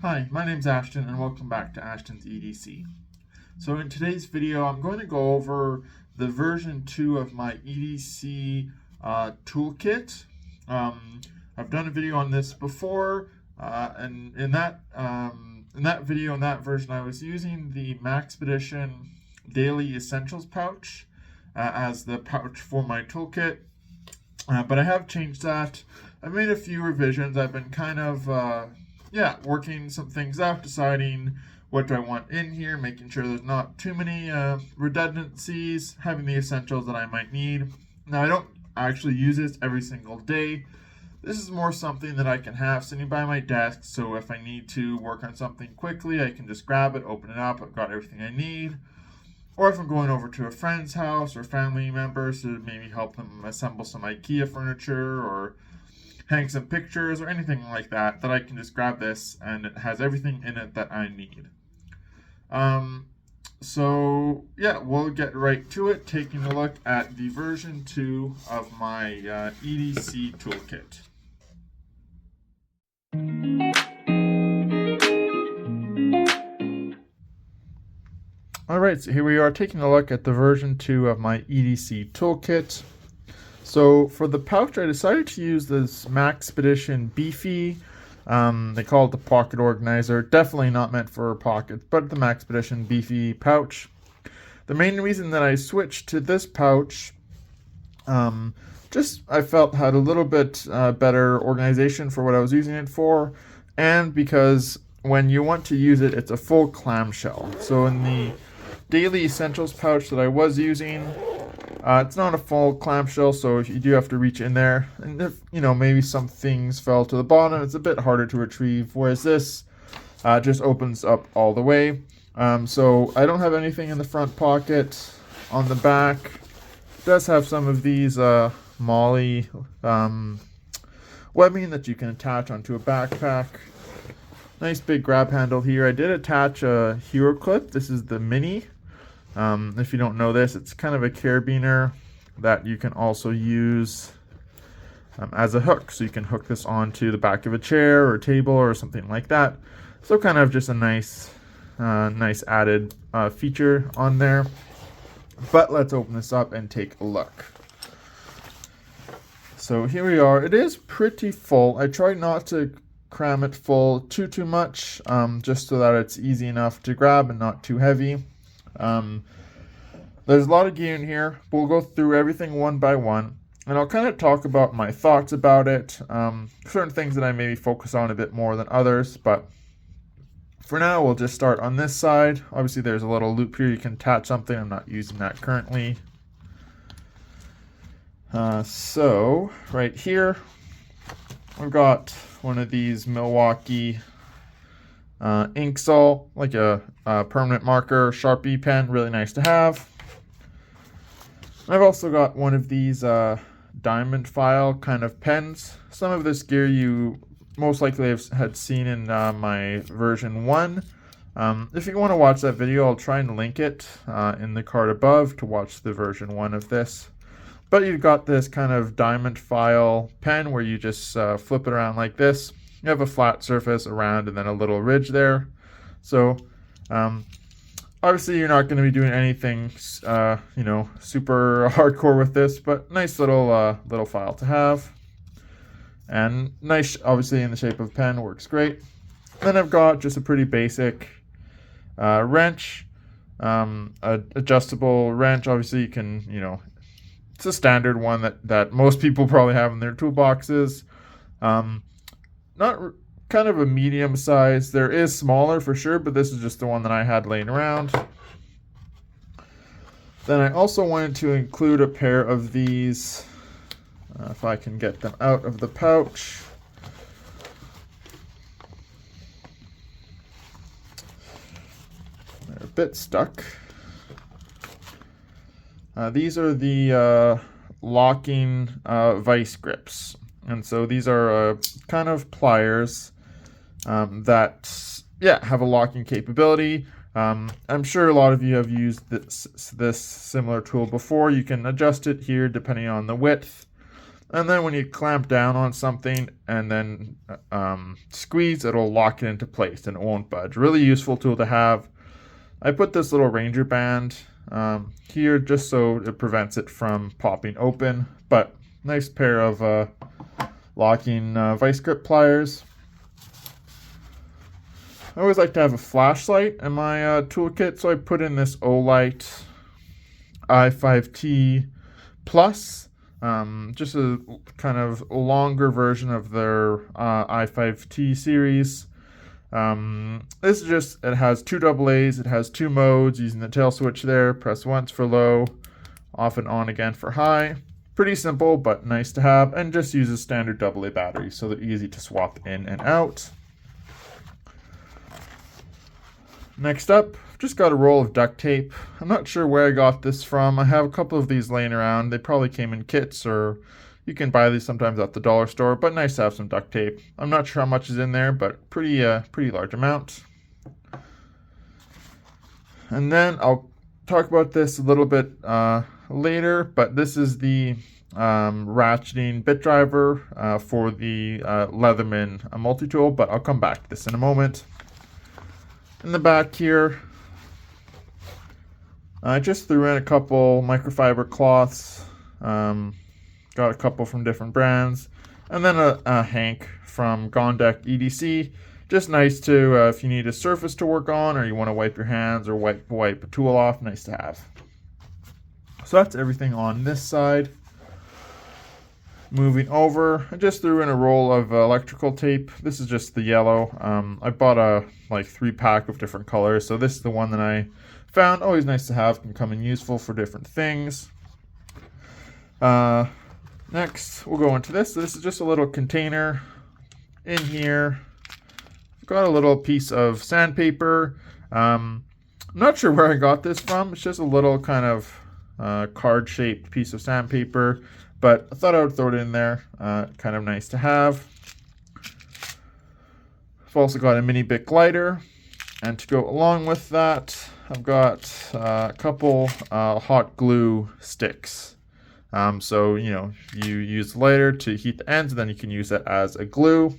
Hi, my name's Ashton and welcome back to Ashton's EDC. So in today's video I'm going to go over the version 2 of my EDC Tool Kit. I've done a video on this before and in that video, in that version, I was using the Maxpedition Daily Essentials pouch as the pouch for my toolkit, but I have changed that. I've made a few revisions. I've been kind of working some things out, deciding what do I want in here, making sure there's not too many redundancies, having the essentials that I might need. Now, I don't actually use this every single day. This is more something that I can have sitting by my desk, so if I need to work on something quickly, I can just grab it, open it up, I've got everything I need. Or if I'm going over to a friend's house or family members to maybe help them assemble some IKEA furniture or hang some pictures or anything like that, I can just grab this and it has everything in it that I need. So yeah, we'll get right to it, taking a look at the version 2 of my EDC toolkit. Alright, so here we are taking a look at the version 2 of my EDC toolkit. So for the pouch, I decided to use this Maxpedition Beefy. They call it the pocket organizer. Definitely not meant for pockets, but the Maxpedition Beefy pouch. The main reason that I switched to this pouch, I felt had a little bit better organization for what I was using it for, and because when you want to use it, it's a full clamshell. So in the Daily Essentials pouch that I was using, it's not a full clamshell, so if you do have to reach in there, and if maybe some things fell to the bottom, it's a bit harder to retrieve, whereas this just opens up all the way. So I don't have anything in the front pocket. On the back, it does have some of these MOLLE webbing that you can attach onto a backpack. Nice big grab handle here. I did attach a hero clip. This is the mini. If you don't know this, it's kind of a carabiner that you can also use as a hook. So you can hook this onto the back of a chair or a table or something like that. So kind of just a nice added feature on there. But let's open this up and take a look. So here we are. It is pretty full. I tried not to cram it full too much, just so that it's easy enough to grab and not too heavy. There's a lot of gear in here. We'll go through everything one by one, and I'll kind of talk about my thoughts about it, certain things that I maybe focus on a bit more than others, but for now we'll just start on this side. Obviously there's a little loop here you can attach something. I'm not using that currently. So right here we've got one of these Milwaukee ink salt, like a permanent marker Sharpie pen, really nice to have. I've also got one of these diamond file kind of pens. Some of this gear you most likely had seen in my version 1. If you want to watch that video, I'll try and link it in the card above to watch the version 1 of this. But you've got this kind of diamond file pen where you just flip it around like this. You have a flat surface around and then a little ridge there. So obviously you're not going to be doing anything super hardcore with this, but nice little file to have. And nice, obviously in the shape of a pen, works great. Then I've got just a pretty basic wrench, adjustable wrench. Obviously you can, it's a standard one that most people probably have in their toolboxes. Not kind of a medium size. There is smaller for sure, but this is just the one that I had laying around. Then I also wanted to include a pair of these, if I can get them out of the pouch. They're a bit stuck. These are the locking vice grips. And so these are kind of pliers that have a locking capability. I'm sure a lot of you have used this similar tool before. You can adjust it here depending on the width. And then when you clamp down on something and then squeeze, it'll lock it into place and it won't budge. Really useful tool to have. I put this little Ranger band here just so it prevents it from popping open, but nice pair of locking vice grip pliers. I always like to have a flashlight in my toolkit, so I put in this Olight i5T Plus, just a kind of longer version of their i5T series. This is just, it has two AA's, it has two modes using the tail switch there. Press once for low, off and on again for high. Pretty simple, but nice to have, and just uses standard AA batteries, so they're easy to swap in and out. Next up, just got a roll of duct tape. I'm not sure where I got this from. I have a couple of these laying around. They probably came in kits, or you can buy these sometimes at the dollar store, but nice to have some duct tape. I'm not sure how much is in there, but pretty large amount. And then I'll talk about this a little bit later, but this is the ratcheting bit driver for the Leatherman multi-tool, but I'll come back to this in a moment. In the back here, I just threw in a couple microfiber cloths, got a couple from different brands, and then a hank from Gondek EDC. Just nice to, if you need a surface to work on, or you want to wipe your hands or wipe a tool off, nice to have. So that's everything on this side. Moving over, I just threw in a roll of electrical tape. This is just the yellow. I bought a 3-pack of different colors, so this is the one that I found. Always nice to have, can come in useful for different things. Next, we'll go into this. This is just a little container. In here, I've got a little piece of sandpaper. I'm not sure where I got this from. It's just a little kind of card-shaped piece of sandpaper. But I thought I would throw it in there. Kind of nice to have. I've also got a mini Bic lighter. And to go along with that, I've got a couple hot glue sticks. So, you use the lighter to heat the ends, and then you can use it as a glue.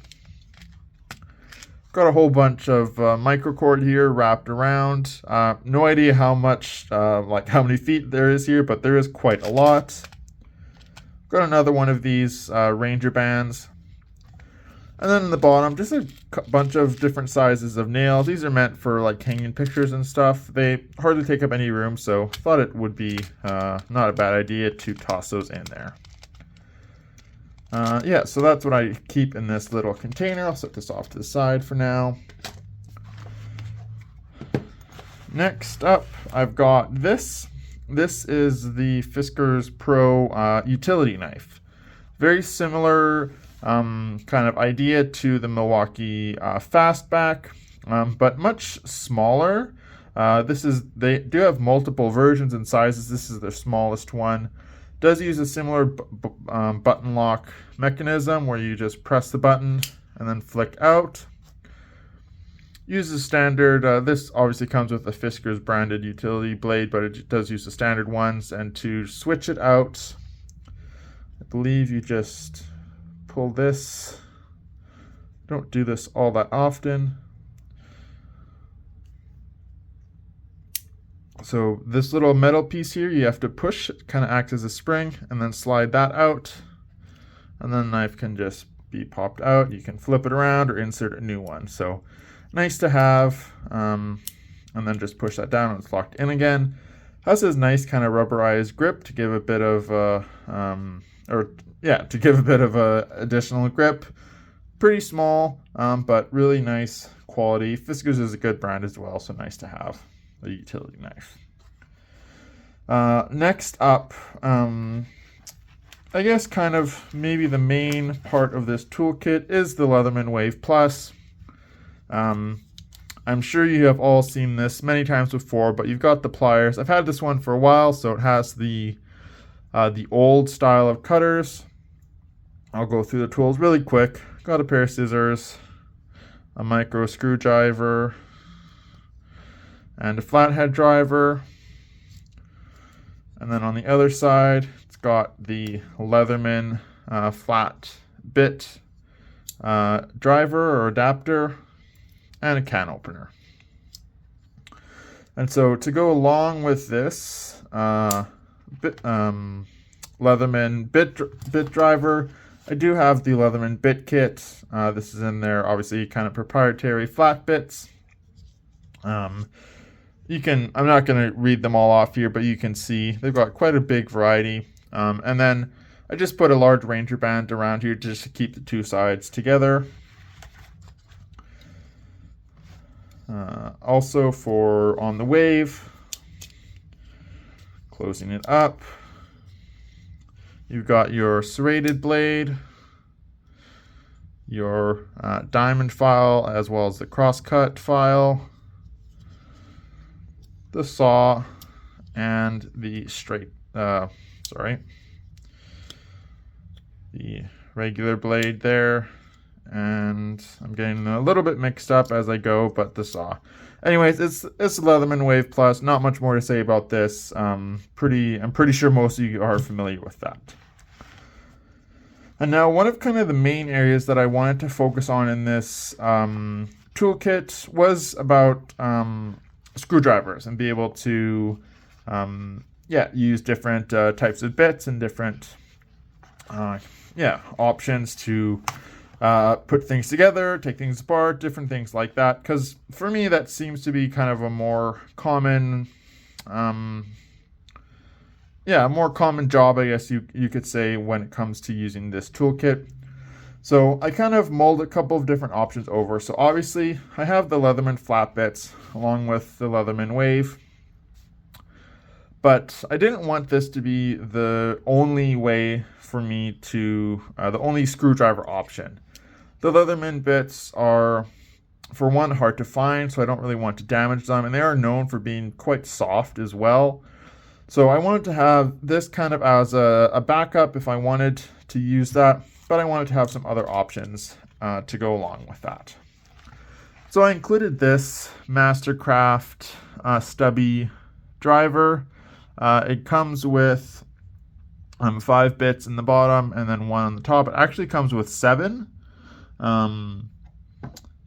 Got a whole bunch of microcord here wrapped around. No idea how much, how many feet there is here, but there is quite a lot. Got another one of these Ranger bands. And then in the bottom, just a bunch of different sizes of nails. These are meant for hanging pictures and stuff. They hardly take up any room, so thought it would be not a bad idea to toss those in there. Yeah, so that's what I keep in this little container. I'll set this off to the side for now. Next up, I've got this. This is the Fiskars Pro utility knife. Very similar kind of idea to the Milwaukee Fastback, but much smaller. They do have multiple versions and sizes. This is their smallest one. Does use a similar button lock mechanism where you just press the button and then flick out. Uses standard, this obviously comes with the Fiskars branded utility blade, but it does use the standard ones. And to switch it out, I believe you just pull this. Don't do this all that often. So this little metal piece here, you have to push, it kind of acts as a spring, and then slide that out. And then the knife can just be popped out. You can flip it around or insert a new one. So nice to have, and then just push that down and it's locked in again. Has this nice kind of rubberized grip to give a bit of additional grip. Pretty small, but really nice quality. Fiskars is a good brand as well, so nice to have a utility knife. Next up, I guess kind of maybe the main part of this toolkit is the Leatherman Wave Plus. I'm sure you have all seen this many times before, but you've got the pliers. I've had this one for a while, so it has the old style of cutters. I'll go through the tools really quick. Got a pair of scissors, a micro screwdriver, and a flathead driver. And then on the other side, it's got the Leatherman flat bit driver or adapter, and a can opener. And so to go along with this Leatherman bit driver, I do have the Leatherman bit kit. This is in there, obviously, kind of proprietary flat bits. I'm not going to read them all off here, but you can see they've got quite a big variety. And then I just put a large Ranger band around here just to keep the two sides together. Also for on the wave, closing it up, you've got your serrated blade, your diamond file, as well as the crosscut file, the saw, and the the regular blade there. And I'm getting a little bit mixed up as I go, but the saw. Anyways, it's Leatherman Wave Plus. Not much more to say about this. I'm pretty sure most of you are familiar with that. And now one of kind of the main areas that I wanted to focus on in this toolkit was about screwdrivers and be able to use different types of bits and different options to put things together, take things apart, different things like that. Because for me, that seems to be kind of a more common, job, I guess you could say, when it comes to using this toolkit. So I kind of molded a couple of different options over. So obviously, I have the Leatherman flat bits along with the Leatherman Wave. But I didn't want this to be the only way for me to, the only screwdriver option. The Leatherman bits are, for one, hard to find, so I don't really want to damage them, and they are known for being quite soft as well. So I wanted to have this kind of as a backup if I wanted to use that, but I wanted to have some other options to go along with that. So I included this Mastercraft stubby driver. It comes with 5 bits in the bottom and then 1 on the top. It actually comes with 7.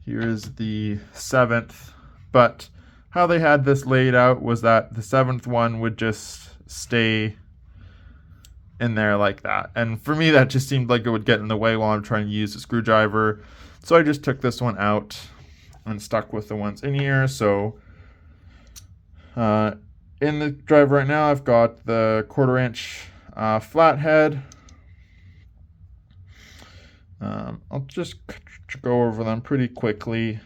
Here is the 7th, but how they had this laid out was that the 7th one would just stay in there like that. And for me, that just seemed like it would get in the way while I'm trying to use the screwdriver. So I just took this one out and stuck with the ones in here. So in the driver right now, I've got the 1/4 inch flathead. I'll just go over them pretty quickly.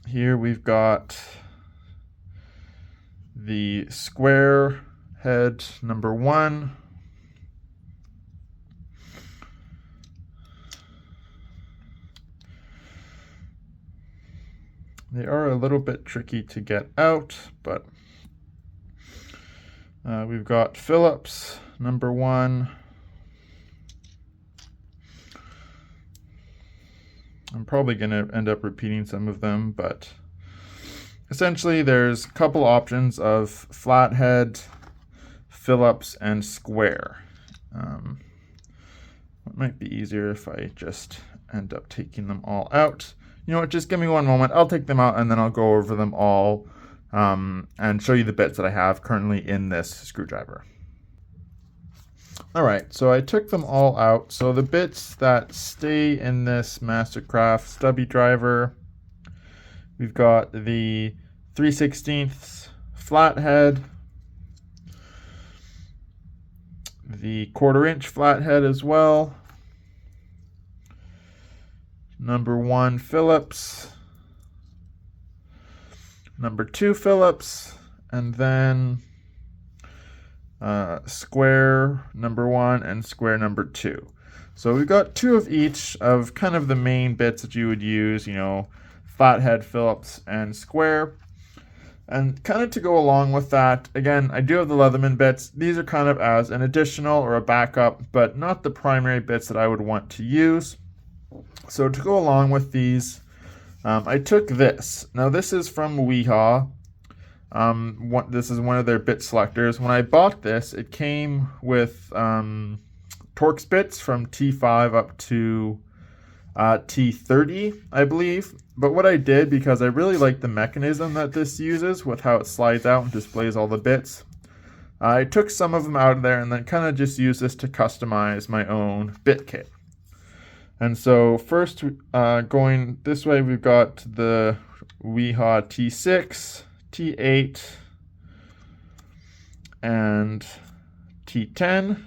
Here we've got the square head number 1. They are a little bit tricky to get out, but we've got Phillips number 1. I'm probably going to end up repeating some of them, but essentially there's a couple options of flathead, Phillips, and square. It might be easier if I just end up taking them all out. You know what, just give me one moment. I'll take them out and then I'll go over them all and show you the bits that I have currently in this screwdriver. All right, so I took them all out. So the bits that stay in this Mastercraft stubby driver, we've got the 3/16 flathead, the 1/4 inch flathead as well, number 1 Phillips, number 2 Phillips, and then square number 1 and square number 2. So we've got 2 of each of kind of the main bits that you would use, you know, flathead, Phillips, and square. And kind of to go along with that, again, I do have the Leatherman bits. These are kind of as an additional or a backup, but not the primary bits that I would want to use. So to go along with these, I took this. Now this is from Weehaw. This is one of their bit selectors. When I bought this, it came with Torx bits from T5 up to T30, I believe. But what I did, because I really like the mechanism that this uses with how it slides out and displays all the bits, I took some of them out of there and then kind of just used this to customize my own bit kit. And so first, going this way, we've got the Weehaw T6, T8, and T10.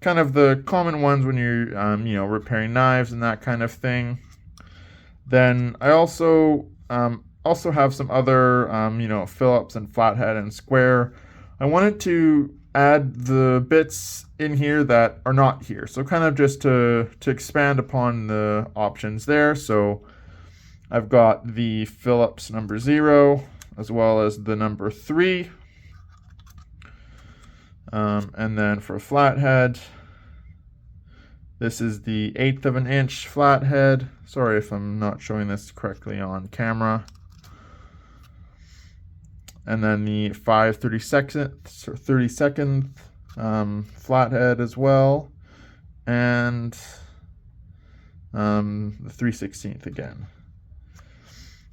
Kind of the common ones when you're repairing knives and that kind of thing. Then I also have some other Phillips and flathead and square. I wanted to add the bits in here that are not here, so kind of just to expand upon the options there. So I've got the Phillips number 0 as well as the number 3, and then for flathead, this is the 1/8 of an inch flathead. Sorry if I'm not showing this correctly on camera. And then the 5/32 flathead as well, and the 3/16 again.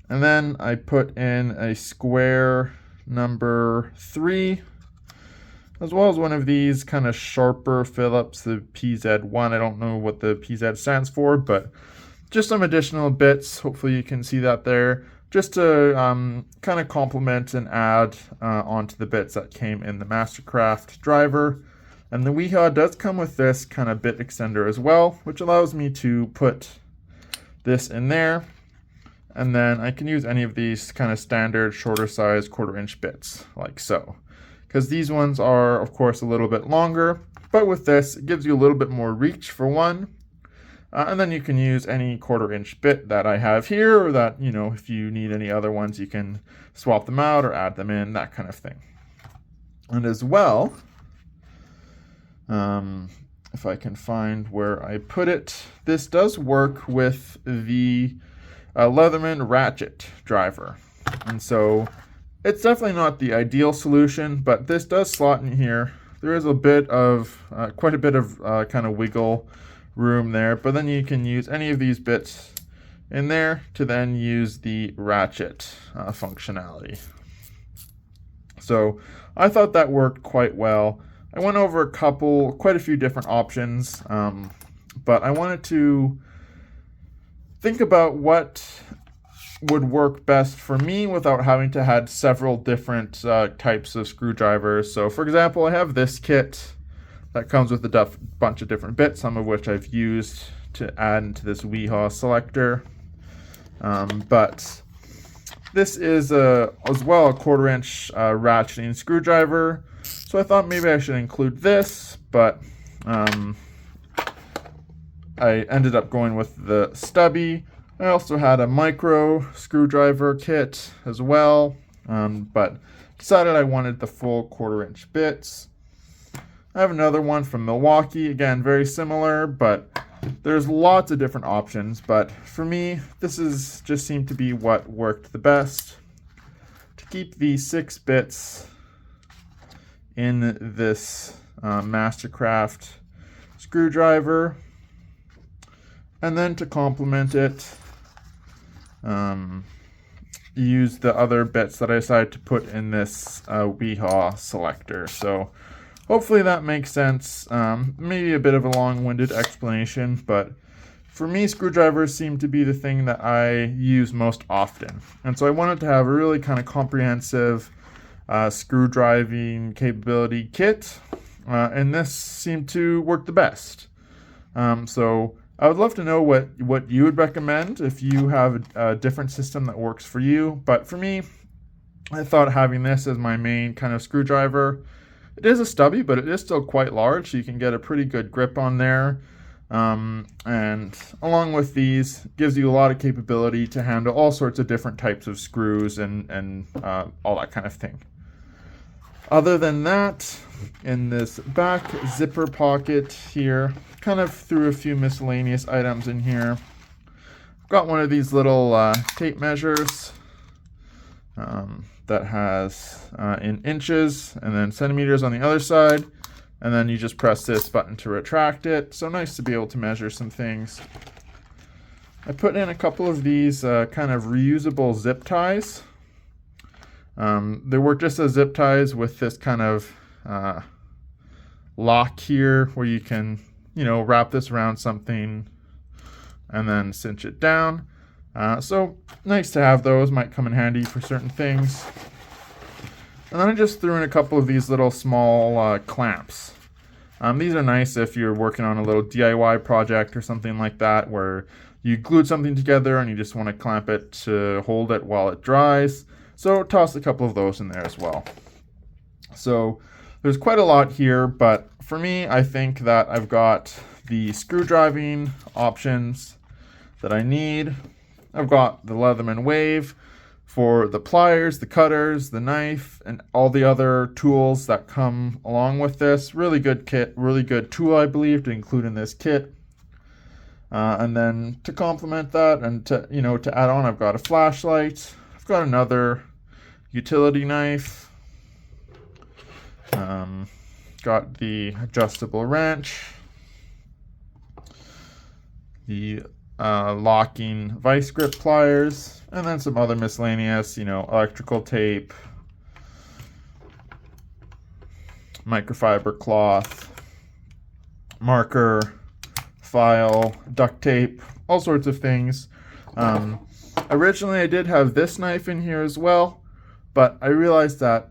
And then I put in a square number 3, as well as one of these kind of sharper Phillips, the PZ1. I don't know what the PZ stands for, but just some additional bits. Hopefully you can see that there, just to kind of complement and add onto the bits that came in the Mastercraft driver. And the Weehaw does come with this kind of bit extender as well, which allows me to put this in there. And then I can use any of these kind of standard shorter size 1/4 inch bits, like so. Because these ones are, of course, a little bit longer, but with this, it gives you a little bit more reach for one. And then you can use any 1/4 inch bit that I have here, or that, if you need any other ones, you can swap them out or add them in, that kind of thing. And as well, if I can find where I put it, this does work with the Leatherman Ratchet driver. And so it's definitely not the ideal solution, but this does slot in here. There is a bit of, quite a bit of kind of wiggle room there, but then you can use any of these bits in there to then use the ratchet functionality. So I thought that worked quite well. I went over quite a few different options, but I wanted to think about what would work best for me without having to have several different types of screwdrivers. So for example, I have this kit that comes with a bunch of different bits, some of which I've used to add into this Weehaw selector. But this is as well a 1/4 inch ratcheting screwdriver. So I thought maybe I should include this, but I ended up going with the stubby. I also had a micro screwdriver kit as well, but decided I wanted the full 1/4 inch bits. I have another one from Milwaukee, again very similar, but there's lots of different options. But for me, this just seemed to be what worked the best. To keep the 6 bits in this Mastercraft screwdriver, and then to complement it, use the other bits that I decided to put in this Weehaw selector. So hopefully that makes sense. Maybe a bit of a long-winded explanation, but for me, screwdrivers seem to be the thing that I use most often. And so I wanted to have a really kind of comprehensive screw driving capability kit, and this seemed to work the best. So I would love to know what you would recommend if you have a different system that works for you. But for me, I thought having this as my main kind of screwdriver. It is a stubby, but it is still quite large, so you can get a pretty good grip on there. And along with these, gives you a lot of capability to handle all sorts of different types of screws and all that kind of thing. Other than that, in this back zipper pocket here, kind of threw a few miscellaneous items in here. Got one of these little tape measures. that has in inches and then centimeters on the other side. And then you just press this button to retract it. So nice to be able to measure some things. I put in a couple of these kind of reusable zip ties. They work just as zip ties with this kind of lock here where you can, wrap this around something and then cinch it down. So nice to have those, might come in handy for certain things. And then I just threw in a couple of these little small clamps. These are nice if you're working on a little DIY project or something like that where you glued something together and you just want to clamp it to hold it while it dries. So toss a couple of those in there as well. So there's quite a lot here, but for me, I think that I've got the screw driving options that I need. I've got the Leatherman Wave for the pliers, the cutters, the knife, and all the other tools that come along with this. Really good kit, really good tool, I believe, to include in this kit. And then to complement that and to add on, I've got a flashlight. I've got another utility knife. Got the adjustable wrench. The locking vice grip pliers, and then some other miscellaneous, electrical tape, microfiber cloth, marker, file, duct tape, all sorts of things. Originally I did have this knife in here as well, but I realized that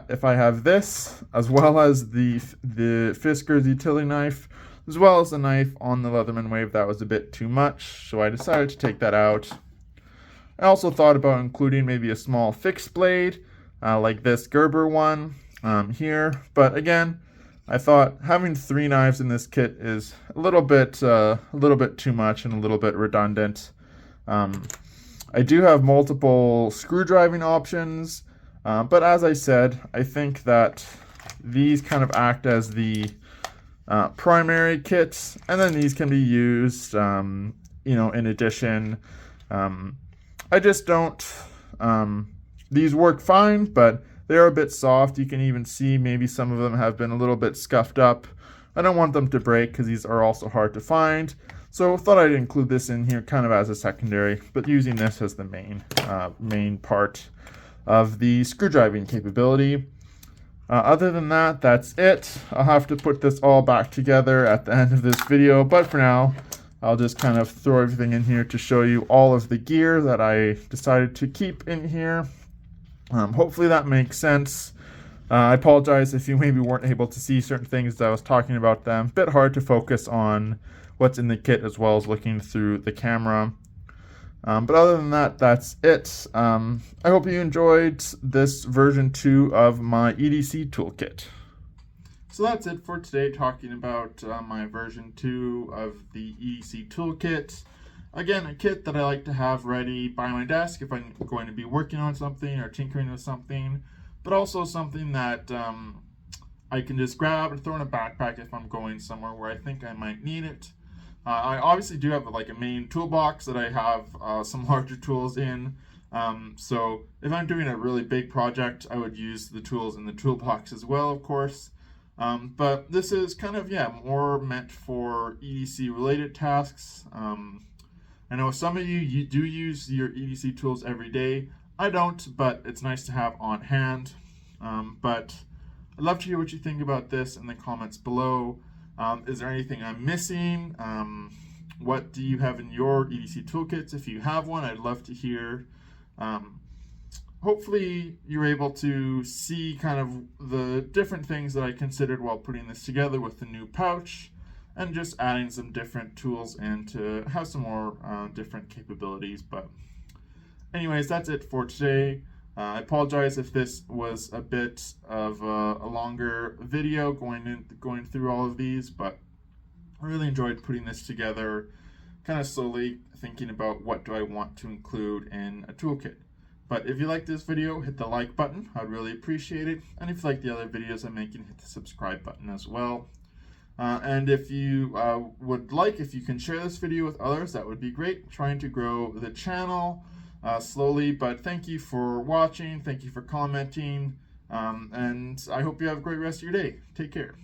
if I have this as well as the Fisker's utility knife as well as the knife on the Leatherman Wave, that was a bit too much, so I decided to take that out. I also thought about including maybe a small fixed blade like this Gerber one here, but again, I thought having 3 knives in this kit is a little bit too much and a little bit redundant. I do have multiple screw driving options, but as I said, I think that these kind of act as the primary kits, and then these can be used, in addition. I just don't, these work fine, but they're a bit soft. You can even see maybe some of them have been a little bit scuffed up. I don't want them to break because these are also hard to find. So I thought I'd include this in here kind of as a secondary, but using this as the main part of the screw driving capability. Other than that, that's it. I'll have to put this all back together at the end of this video, but for now, I'll just kind of throw everything in here to show you all of the gear that I decided to keep in here. Hopefully that makes sense. I apologize if you maybe weren't able to see certain things that I was talking about them. Bit hard to focus on what's in the kit as well as looking through the camera. But other than that, that's it. I hope you enjoyed this version 2 of my EDC Tool Kit. So that's it for today, talking about my version 2 of the EDC Tool Kit. Again, a kit that I like to have ready by my desk if I'm going to be working on something or tinkering with something, but also something that I can just grab and throw in a backpack if I'm going somewhere where I think I might need it. I obviously do have like a main toolbox that I have some larger tools in. So if I'm doing a really big project, I would use the tools in the toolbox as well, of course. But this is kind of, more meant for EDC related tasks. I know some of you do use your EDC tools every day. I don't, but it's nice to have on hand. But I'd love to hear what you think about this in the comments below. Is there anything I'm missing? What do you have in your EDC toolkits? If you have one, I'd love to hear. Hopefully you're able to see kind of the different things that I considered while putting this together with the new pouch, and just adding some different tools and to have some more different capabilities. But anyways, that's it for today. I apologize if this was a bit of a longer video going through all of these, but I really enjoyed putting this together, kind of slowly thinking about what do I want to include in a toolkit. But if you like this video, hit the like button. I'd really appreciate it. And if you like the other videos I'm making, hit the subscribe button as well. And if you if you can share this video with others, that would be great. Trying to grow the channel. slowly. But thank you for watching. Thank you for commenting. And I hope you have a great rest of your day. Take care.